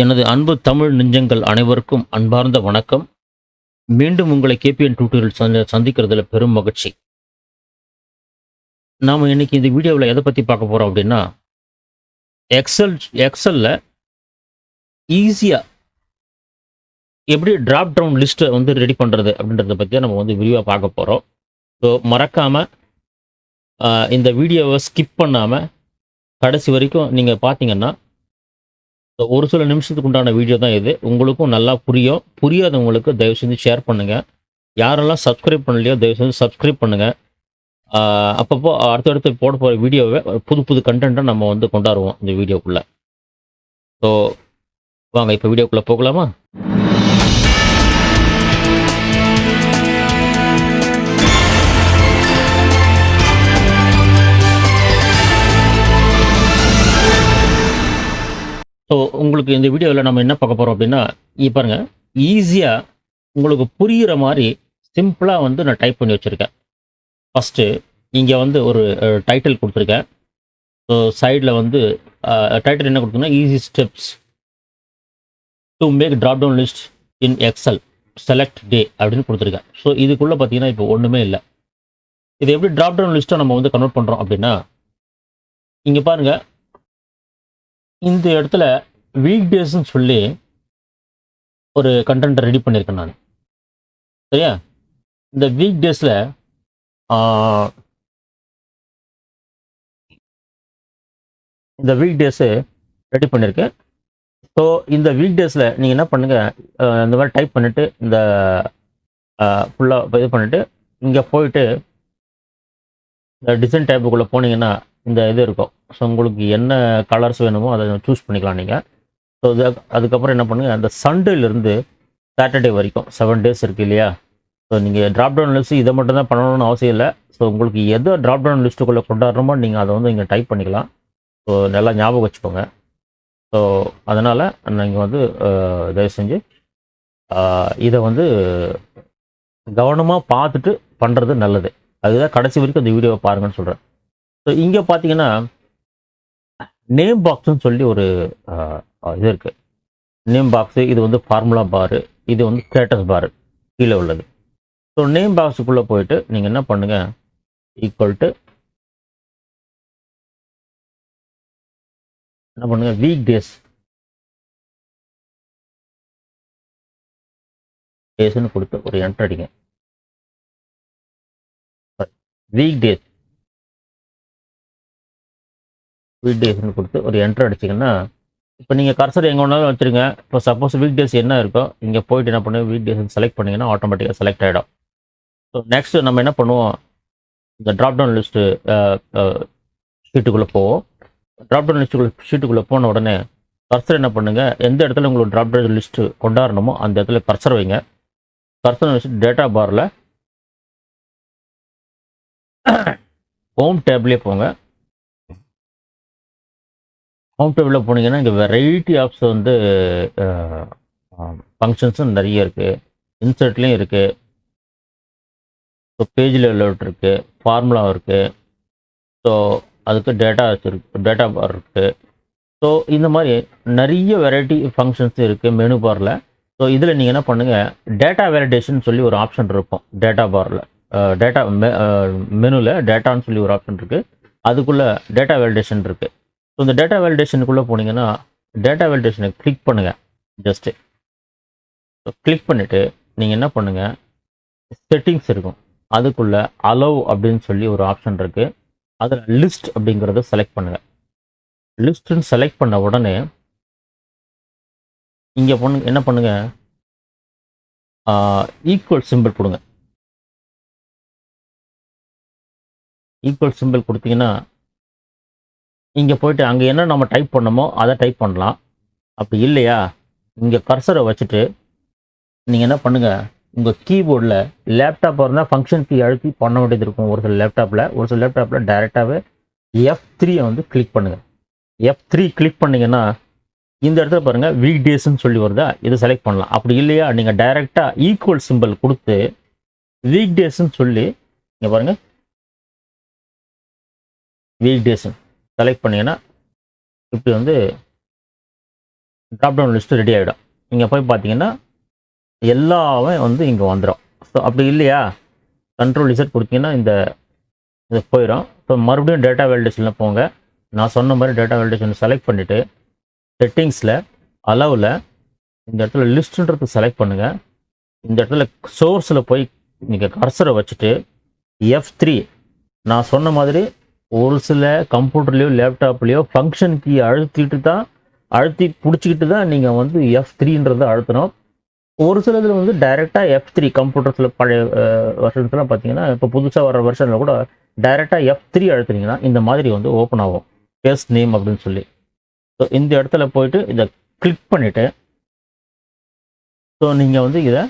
எனது அன்பு தமிழ் நெஞ்சங்கள் அனைவருக்கும் அன்பார்ந்த வணக்கம். மீண்டும் உங்களை கேபிஎன் டியூட்டோரியல் சந்திக்கிறதுல பெரும் மகிழ்ச்சி. நாம இன்னைக்கு இந்த வீடியோவில் எதை பற்றி பார்க்க போகிறோம் அப்படின்னா, எக்ஸல் எக்ஸலில் ஈஸியாக எப்படி டிராப் டவுன் லிஸ்ட்டை வந்து ரெடி பண்ணுறது அப்படின்றத பற்றி நம்ம வந்து விரிவாக பார்க்க போகிறோம். ஸோ மறக்காமல் இந்த வீடியோவை ஸ்கிப் பண்ணாமல் கடைசி வரைக்கும் நீங்கள் பார்த்தீங்கன்னா, ஒரு சில நிமிஷத்துக்கு உண்டான வீடியோ தான் இது. உங்களுக்கும் நல்லா புரியும். புரியாதவங்களுக்கு தயவு செஞ்சு ஷேர் பண்ணுங்கள். யாரெல்லாம் சப்ஸ்கிரைப் பண்ணலையோ தயவு செஞ்சு சப்ஸ்கிரைப் பண்ணுங்கள். அப்பப்போ அடுத்தடுத்து போட போகிற வீடியோவை புது புது கண்டென்ட்டை நம்ம வந்து கொண்டாடுவோம் இந்த வீடியோக்குள்ளே. ஸோ வாங்க இப்போ வீடியோக்குள்ளே போகலாமா? ஸோ உங்களுக்கு இந்த வீடியோவில் நம்ம என்ன பார்க்க போகிறோம் அப்படின்னா, பாருங்க, ஈஸியாக உங்களுக்கு புரிகிற மாதிரி சிம்பிளாக வந்து நான் டைப் பண்ணி வச்சுருக்கேன். ஃபஸ்ட்டு இங்கே வந்து ஒரு டைட்டில் கொடுத்துருக்கேன். ஸோ சைடில் வந்து டைட்டில் என்ன கொடுத்துருங்கன்னா, easy steps to make drop down list in Excel select day அப்படின்னு கொடுத்துருக்கேன். ஸோ இதுக்குள்ளே பார்த்தீங்கன்னா இப்போ ஒன்றுமே இல்லை. இது எப்படி ட்ராப் டவுன் லிஸ்ட்டை நம்ம வந்து கன்வெர்ட் பண்ணுறோம் அப்படின்னா, இங்கே பாருங்கள், இந்த இடத்துல வீக் டேஸ்ன்னு சொல்லி ஒரு கண்டென்ட் ரெடி பண்ணியிருக்கேன் நான். சரியா? இந்த வீக் டேஸில் இந்த வீக் டேஸு ரெடி பண்ணியிருக்கேன். ஸோ இந்த வீக் டேஸில் நீங்கள் என்ன பண்ணுங்கள், இந்த மாதிரி டைப் பண்ணிவிட்டு இந்த ஃபுல்லாக இது பண்ணிவிட்டு இங்கே போயிட்டு இந்த டிசைன் டேப்புக்குள்ளே போனீங்கன்னா இந்த இது இருக்கும். ஸோ உங்களுக்கு என்ன கலர்ஸ் வேணுமோ அதை சூஸ் பண்ணிக்கலாம் நீங்கள். ஸோ அதுக்கப்புறம் என்ன பண்ணுங்கள், அந்த சண்டேலேருந்து சாட்டர்டே வரைக்கும் 7 டேஸ் இருக்குது இல்லையா? ஸோ நீங்கள் ட்ராப் டவுன் லிஸ்ட்டு இதை மட்டும் தான் பண்ணணும்னு அவசியம் இல்லை. ஸோ உங்களுக்கு எதை ட்ராப் டவுன் லிஸ்ட்டுக்குள்ளே கொண்டாடுறோமோ நீங்கள் அதை வந்து இங்கே டைப் பண்ணிக்கலாம். ஸோ நல்லா ஞாபகம் வச்சுக்கோங்க. ஸோ அதனால் நீங்கள் வந்து தயவு செஞ்சு இதை வந்து கவனமாக பார்த்துட்டு பண்ணுறது நல்லது. அதுதான் கடைசி வரைக்கும் இந்த வீடியோவை பாருங்கன்னு சொல்கிறேன். ஸோ இங்கே பார்த்தீங்கன்னா நேம் பாக்ஸ்ன்னு சொல்லி ஒரு இது இருக்குது. நேம் பாக்ஸு, இது வந்து ஃபார்முலா பாரு, இது வந்து ஸ்டேட்டஸ் பாரு கீழே உள்ளது. ஸோ நேம் பாக்ஸுக்குள்ளே போயிட்டு நீங்கள் என்ன பண்ணுங்கள், ஈக்குவல் டு என்ன பண்ணுங்கள், வீக் டேஸ்ன்னு கொடுத்து ஒரு என்டர் அடிங்க. வீக் டேஸ்ன்னு கொடுத்து ஒரு என்டர் அடிச்சிங்கன்னா, இப்போ நீங்கள் கர்சர் எங்கே வேணாலும் வச்சுருங்க. இப்போ சப்போஸ் வீக் டேஸ் என்ன இருக்கோ இங்கே போயிட்டு என்ன பண்ணுங்க, வீக் டேஸ் செலக்ட் பண்ணிங்கன்னா ஆட்டோமேட்டிக்காக செலக்ட் ஆகிடும். ஸோ நெக்ஸ்ட்டு நம்ம என்ன பண்ணுவோம், இந்த ட்ராப் டவுன் லிஸ்ட்டு ஷீட்டுக்குள்ளே போவோம். ட்ராப் டவுன் ஷீட்டுக்குள்ளே போன உடனே கர்சர் என்ன பண்ணுங்கள், எந்த இடத்துல உங்களுக்கு ட்ராப் டவுன் லிஸ்ட்டு கொண்டாடணுமோ அந்த இடத்துல கர்சர் வைங்க. கர்சர் வச்சுட்டு டேட்டா பாரில் ஹோம் டேப்லேயே போங்க. ஹோம் டேபிளில் போனீங்கன்னா இங்கே வெரைட்டி ஆப்ஸ் வந்து ஃபங்க்ஷன்ஸும் நிறைய இருக்குது. இன்சர்ட்லேயும் இருக்குது. ஸோ பேஜில் லெவல் இருக்குது, ஃபார்முலா இருக்குது. ஸோ அதுக்கு டேட்டா பார் இருக்குது. ஸோ இந்த மாதிரி நிறைய வெரைட்டி ஃபங்க்ஷன்ஸ் இருக்குது மெனு பாரில். ஸோ இதில் நீங்கள் என்ன பண்ணுங்கள், டேட்டா வேலிடேஷன் சொல்லி ஒரு ஆப்ஷன் இருக்கும் டேட்டா பாரில். டேட்டா மெனுவில் டேட்டான்னு சொல்லி ஒரு ஆப்ஷன் இருக்குது. அதுக்குள்ளே டேட்டா வேலிடேஷன் இருக்குது. ஸோ இந்த டேட்டா வேலிடேஷனுக்குள்ளே போனீங்கன்னா டேட்டா வேலிடேஷனை கிளிக் பண்ணுங்கள். ஜஸ்ட்டு கிளிக் பண்ணிவிட்டு நீங்கள் என்ன பண்ணுங்கள், செட்டிங்ஸ் இருக்கும். அதுக்குள்ளே அலோவ் அப்படின்னு சொல்லி ஒரு ஆப்ஷன் இருக்குது. அதில் லிஸ்ட் அப்படிங்கிறத செலக்ட் பண்ணுங்கள். லிஸ்ட்டுன்னு செலக்ட் பண்ண உடனே இங்கே என்ன பண்ணுங்கள், ஈக்குவல் சிம்பிள் கொடுங்க. ஈக்குவல் சிம்பிள் கொடுத்தீங்கன்னா இங்கே போய்ட்டு அங்கே என்ன நம்ம டைப் பண்ணமோ அதை டைப் பண்ணலாம். அப்படி இல்லையா, இங்கே கர்சரை வச்சுட்டு நீங்கள் என்ன பண்ணுங்கள், உங்கள் கீபோர்டில் லேப்டாப்பாக இருந்தால் ஃபங்க்ஷன் கீ அழுத்தி பண்ண வேண்டியது இருக்கும். ஒரு சில லேப்டாப்பில் டைரெக்டாகவே F3 வந்து கிளிக் பண்ணுங்கள். F3 கிளிக் பண்ணிங்கன்னா இந்த இடத்துல பாருங்கள் வீக் டேஸ்ன்னு சொல்லி வருதா, இது செலக்ட் பண்ணலாம். அப்படி இல்லையா, நீங்கள் டைரெக்டாக ஈக்குவல் சிம்பிள் கொடுத்து வீக் டேஸ்ன்னு சொல்லி இங்கே பாருங்கள் வீக் டேஸ்ன்னு செலக்ட் பண்ணிங்கன்னா இப்படி வந்து ட்ராப் டவுன் லிஸ்ட்டு ரெடி ஆகிடும். இங்கே போய் பார்த்தீங்கன்னா எல்லாமே வந்து இங்கே வந்துடும். ஸோ அப்படி இல்லையா, கண்ட்ரோல் இசட் கொடுத்தீங்கன்னா இது போயிடும். ஸோ மறுபடியும் டேட்டா வேலிடேஷனில் போங்க. நான் சொன்ன மாதிரி டேட்டா வேலிடேஷன் செலக்ட் பண்ணிவிட்டு செட்டிங்ஸில் அளவில் இந்த இடத்துல லிஸ்ட்டுன்றது செலக்ட் பண்ணுங்கள். இந்த இடத்துல சோர்ஸில் போய் நீங்கள் கர்சரை வச்சுட்டு F3 நான் சொன்ன மாதிரி ஒரு சில கம்ப்யூட்டர்லேயோ லேப்டாப்லேயோ ஃபங்க்ஷன் கீ அழுத்தி பிடிச்சிக்கிட்டு தான் நீங்கள் வந்து F3ன்றதை அழுத்தணும். ஒரு சிலதில் வந்து டைரெக்டாக F3 கம்ப்யூட்டர்ஸில் பழைய வருஷன்ஸ்லாம் பார்த்தீங்கன்னா, இப்போ புதுசாக வர வருஷனில் கூட டைரெக்டாக F3 அழுத்துனீங்கன்னா இந்த மாதிரி வந்து ஓப்பன் ஆகும், பேஸ் நேம் அப்படின்னு சொல்லி. ஸோ இந்த இடத்துல போயிட்டு இதை கிளிக் பண்ணிவிட்டு ஸோ நீங்கள் வந்து இதை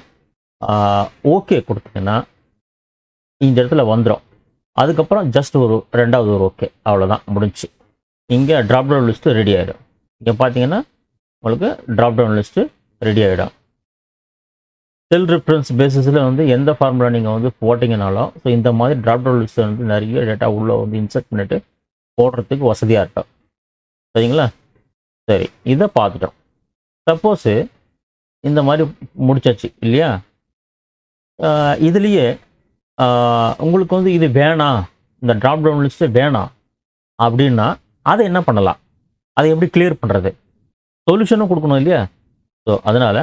ஓகே கொடுத்தீங்கன்னா இந்த இடத்துல வந்துடும். அதுக்கப்புறம் ஜஸ்ட் ரெண்டாவது ஒரு ஓகே, அவ்வளோதான், முடிஞ்சு. இங்கே ட்ராப் டவுன் லிஸ்ட்டு ரெடி ஆகிடும். இங்கே பார்த்தீங்கன்னா உங்களுக்கு ட்ராப் டவுன் லிஸ்ட்டு ரெடி ஆகிடும். செல் ரெஃபரன்ஸ் பேசிஸில் வந்து எந்த ஃபார்முலா நீங்கள் வந்து போட்டிங்கனாலும் ஸோ இந்த மாதிரி ட்ராப் டவுன் லிஸ்ட்டை வந்து நிறைய டேட்டா உள்ளே வந்து இன்சர்ட் பண்ணிவிட்டு போடுறதுக்கு வசதியாக இருக்கும். சரிங்களா? சரி, இதை பார்த்துட்டோம். சப்போஸு இந்த மாதிரி முடிச்சாச்சு இல்லையா, இதுலேயே உங்களுக்கு வந்து இது வேணாம், இந்த ட்ராப் டவுன் லிஸ்ட்டு வேணாம் அப்படின்னா அதை என்ன பண்ணலாம், அதை எப்படி கிளியர் பண்ணுறது, சொல்யூஷனும் கொடுக்கணும் இல்லையா? ஸோ அதனால்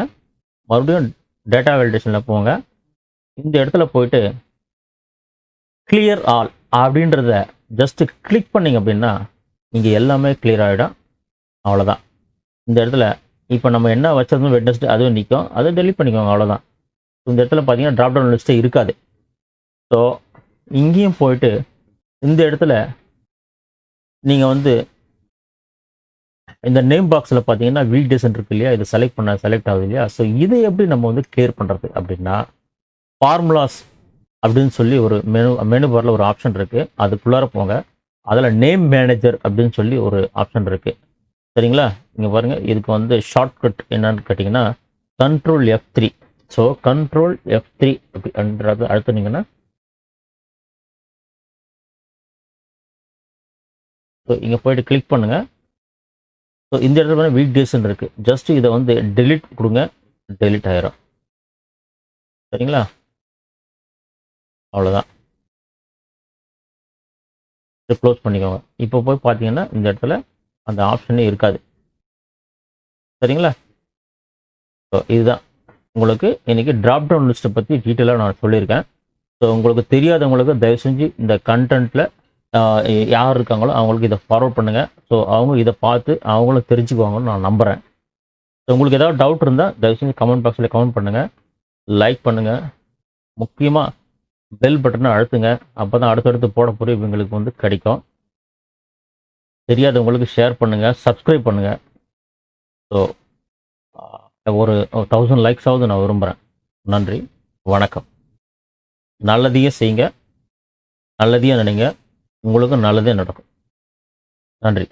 மறுபடியும் டேட்டா வேலிடேஷனில் போங்க. இந்த இடத்துல போயிட்டு கிளியர் ஆல் அப்படின்றத ஜஸ்ட்டு கிளிக் பண்ணிங்க அப்படின்னா இங்கே எல்லாமே கிளியர் ஆகிடும். அவ்வளோதான். இந்த இடத்துல இப்போ நம்ம என்ன வச்சிருந்தோம் வெட்னஸ்டே அதுவும் நிற்கும், அதை டெலிட் பண்ணிக்கோங்க, அவ்வளோதான். இந்த இடத்துல பார்த்தீங்கன்னா ட்ராப் டவுன் லிஸ்ட்டே இருக்காது. ஸோ இங்கேயும் போயிட்டு இந்த இடத்துல நீங்கள் வந்து இந்த நேம் பாக்ஸில் பார்த்தீங்கன்னா வீக் டேஸ் இருக்கு இல்லையா, இது செலக்ட் ஆகுது இல்லையா. ஸோ இதை எப்படி நம்ம வந்து கிளியர் பண்ணுறது அப்படின்னா, ஃபார்முலாஸ் அப்படின்னு சொல்லி ஒரு மெனு பாரில் ஒரு ஆப்ஷன் இருக்குது, அதுக்குள்ளார போங்க. அதில் நேம் மேனேஜர் அப்படின்னு சொல்லி ஒரு ஆப்ஷன் இருக்குது. சரிங்களா? இங்கே பாருங்கள், இதுக்கு வந்து ஷார்ட்கட் என்னன்னு கேட்டிங்கன்னா Ctrl F3. So Ctrl F3 அப்படின்றது அழுத்துனீங்கன்னா ஸோ இங்கே போயிட்டு கிளிக் பண்ணுங்கள். ஸோ இந்த இடத்துல வீக் டேஸ்ன்னு இருக்குது, ஜஸ்ட் இதை வந்து டெலிட் கொடுங்க, டெலிட் ஆயிரும். சரிங்களா? அவ்வளோதான், க்ளோஸ் பண்ணிக்கோங்க. இப்போ போய் பார்த்தீங்கன்னா இந்த இடத்துல அந்த ஆப்ஷனே இருக்காது. சரிங்களா? ஸோ இதுதான் உங்களுக்கு இன்றைக்கி ட்ராப் டவுன் லிஸ்ட்டை பற்றி டீட்டெயிலாக நான் சொல்லியிருக்கேன். ஸோ உங்களுக்கு தெரியாதவங்களுக்கு தயவு செஞ்சு இந்த கண்டென்ட்டில் யார் இருக்காங்களோ அவங்களுக்கு இதை ஃபார்வர்ட் பண்ணுங்கள். ஸோ அவங்க இதை பார்த்து அவங்களும் தெரிஞ்சுக்குவாங்கன்னு நான் நம்புகிறேன். ஸோ உங்களுக்கு ஏதாவது டவுட் இருந்தால் தயவு செஞ்சு கமெண்ட் பாக்ஸில் கமெண்ட் பண்ணுங்கள், லைக் பண்ணுங்கள், முக்கியமாக பெல் பட்டனை அழுத்துங்க. அப்போ தான் அடுத்தடுத்து போட போகிற இவங்களுக்கு வந்து கிடைக்கும். தெரியாதவங்களுக்கு ஷேர் பண்ணுங்கள், சப்ஸ்கிரைப் பண்ணுங்கள். ஸோ ஒரு 1000 லைக்ஸாவது நான் விரும்புகிறேன். நன்றி, வணக்கம். நல்லதையே செய்யுங்க, நல்லதையே நினைங்க, உங்களுக்கு நல்லதே நடக்கும். நன்றி.